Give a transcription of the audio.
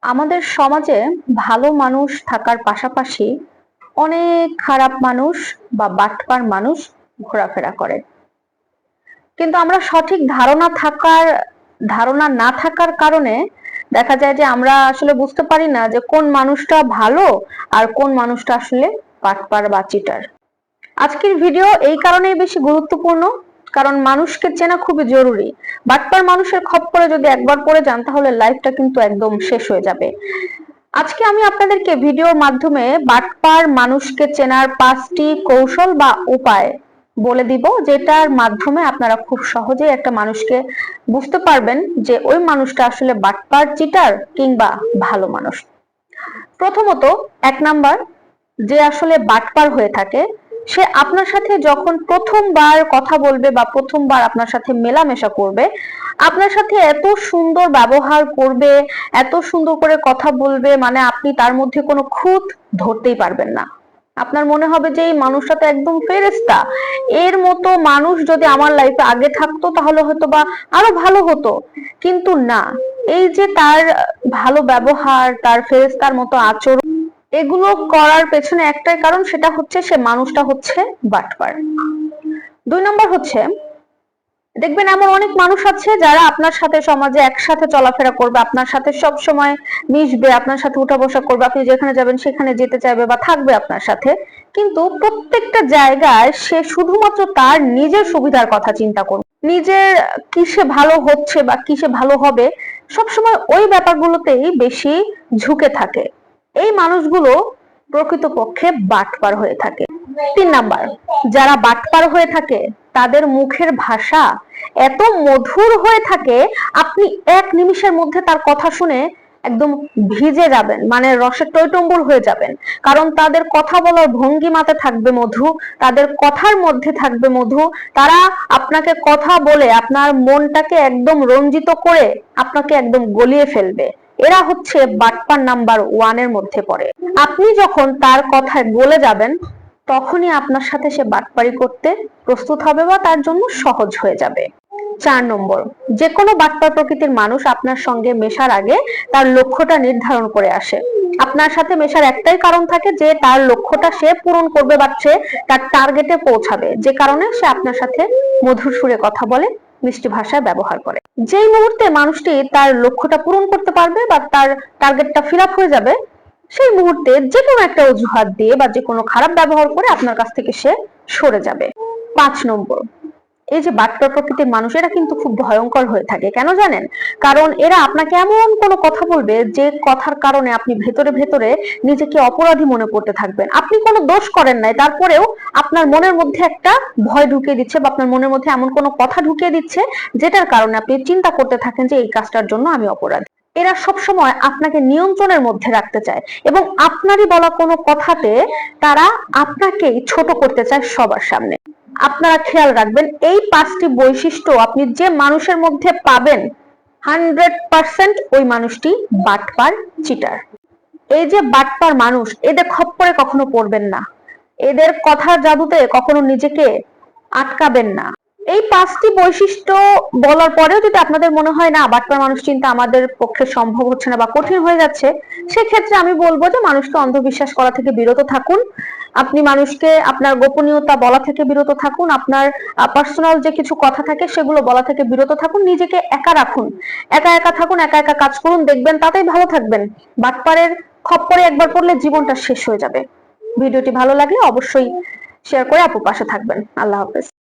আমাদের সমাজে ভালো মানুষ থাকার পাশাপাশি অনেক খারাপ মানুষ বা বাটপার মানুষ ঘোরাফেরা করে। কিন্তু আমরা সঠিক ধারণা না থাকার কারণে দেখা যায় যে আমরা আসলে বুঝতে পারি না যে কোন মানুষটা ভালো আর কোন মানুষটা আসলে বাটপার বা চিটার। আজকের ভিডিও এই কারণেই বেশি গুরুত্বপূর্ণ, কারণ মানুষকে চেনা খুবই জরুরি। বাটপার মানুষের খপ্পরে যদি একবার পড়ে যান তাহলে লাইফটা কিন্তু একদম শেষ হয়ে যাবে। আজকে আমি আপনাদেরকে ভিডিওর মাধ্যমে বাটপার মানুষকে চেনার 5টি কৌশল বা উপায় বলে দিব, যেটার মাধ্যমে আপনারা খুব সহজেই একটা মানুষকে বুঝতে পারবেন যে ওই মানুষটা আসলে বাটপার, চিটার কিংবা ভালো মানুষ। প্রথমত, 1 নাম্বার, যে আসলে বাটপার হয়ে থাকে সে আপনার সাথে যখন প্রথমবার কথা বলবে বা প্রথমবার আপনার সাথে মেলামেশা করবে, আপনার সাথে এত সুন্দর ব্যবহার করবে, এত সুন্দর করে কথা বলবে, মানে আপনি তার মধ্যে কোনো খুঁত ধরতেই পারবেন না। আপনার মনে হবে যে এই মানুষটা তো একদম ফেরেশতা, এর মতো মানুষ যদি আমার লাইফে আগে থাকতো তাহলে হয়তো বা আরো ভালো হতো। কিন্তু না, এই যে তার ভালো ব্যবহার, তার ফেরেশতার মতো আচরণ, এগুলো করার পেছনে একটাই কারণ, সেটা হচ্ছে সে মানুষটা হচ্ছে বাটপার। 2 নম্বর হচ্ছে, দেখবেন এমন অনেক মানুষ আছে যারা আপনার সাথে সমাজে একসাথে চলাফেরা করবে, আপনার সাথে সব সময় মিশবে, আপনার সাথে উঠা বসা করবে, আপনি যেখানে যাবেন সেখানে যেতে চাইবে বা থাকবে আপনার সাথে, কিন্তু প্রত্যেকটা জায়গায় সে শুধুমাত্র তার নিজের সুবিধার কথা চিন্তা করবে। নিজের কিসে ভালো হচ্ছে বা কিসে ভালো হবে সবসময় ওই ব্যাপারগুলোতেই বেশি ঝুঁকে থাকে। এই মানুষগুলো প্রকৃতপক্ষে বাটপার হয়ে থাকে। 3 নাম্বার, যারা বাটপার হয়ে থাকে তাদের মুখের ভাষা এত মধুর হয়ে থাকে, আপনি 1 নিমিষের মধ্যে তার কথা শুনে একদম ভিজে যাবেন, মানে রসে টইটম্বুর হয়ে যাবেন। কারণ তাদের কথা বলার ভঙ্গিমাতে থাকবে মধু, তাদের কথার মধ্যে থাকবে মধু। তারা আপনাকে কথা বলে আপনার মনটাকে একদম রঞ্জিত করে আপনাকে একদম গলিয়ে ফেলবে। এরা হচ্ছে বাটপার নাম্বার 1 এর মধ্যে পড়ে। আপনি যখন তার কথায় গলে যাবেন তখনই আপনার সাথে সে বাটপারি করতে প্রস্তুত হবে বা তার জন্য সহজ হয়ে যাবে। 4 নম্বর, যে কোনো বাটপার প্রকৃতির মানুষ আপনার সঙ্গে মেশার আগে তার লক্ষ্যটা নির্ধারণ করে আসে। আপনার সাথে মেশার একটাই কারণ থাকে যে তার লক্ষ্যটা সে পূরণ করবে বা সে তার টার্গেটে পৌঁছাবে, যে কারণে সে আপনার সাথে মধুর সুরে কথা বলে, মিষ্টি ভাষায় ব্যবহার করে। যেই মুহূর্তে মানুষটি তার লক্ষ্যটা পূরণ করতে পারবে বা তার টার্গেটটা ফিল আপ হয়ে যাবে, সেই মুহূর্তে যে কোনো একটা অজুহাত দিয়ে বা যে কোনো খারাপ ব্যবহার করে আপনার কাছ থেকে সে সরে যাবে। 5 নম্বর, এই যে বাটপার প্রকৃতির মানুষ, এরা কিন্তু খুব ভয়ঙ্কর হয়ে থাকে। কেন জানেন? কারণ এরা আপনাকে এমন কোনো কথা বলবে যে কথার কারণে আপনি ভেতরে ভেতরে নিজেকে অপরাধী মনে করতে থাকবেন। আপনি কোনো দোষ করেন নাই, তারপরেও আপনার মনের মধ্যে একটা ভয় ঢুকিয়ে দিচ্ছে বা আপনার মনের মধ্যে এমন কোনো কথা ঢুকিয়ে দিচ্ছে যেটার কারণে আপনি চিন্তা করতে থাকেন যে এই কাজটার জন্য আমি অপরাধী। এরা সব সময় আপনাকে নিয়ন্ত্রণের মধ্যে রাখতে চায় এবং আপনারই বলা কোনো কথাতে তারা আপনাকেই ছোট করতে চায় সবার সামনে। আপনারা খেয়াল রাখবেন, এই 5টি বৈশিষ্ট্য আপনি যে মানুষের মধ্যে পাবেন 100% ওই মানুষটি বাটপার, চিটার। এই যে বাটপার মানুষ, এদের খপ্পরে কখনো পড়বেন না, এদের কথার জাদুতে কখনো নিজেকে আটকাবেন না। এই 5টি বৈশিষ্ট্য বলার পরেও যদি আপনাদের মনে হয় না বাটপার মানুষ চিন্তা আমাদের পক্ষে সম্ভব হচ্ছে না বা কঠিন হয়ে যাচ্ছে, সেক্ষেত্রে আমি বলবো যে মানুষকে অন্ধবিশ্বাস করা থেকে বিরত থাকুন। আপনি মানুষকে আপনার গোপনীয়তা বলা থেকে বিরত থাকুন, আপনার পার্সোনাল যে কিছু কথা থাকে সেগুলো বলা থেকে বিরত থাকুন, নিজেকে একা রাখুন, একা একা থাকুন, একা একা কাজ করুন, দেখবেন তাতেই ভালো থাকবেন। বাটপারের খপ্পরে একবার পড়লে জীবনটা শেষ হয়ে যাবে। ভিডিওটি ভালো লাগলে অবশ্যই শেয়ার করে আপুর পাশে থাকবেন। আল্লাহ হাফেজ।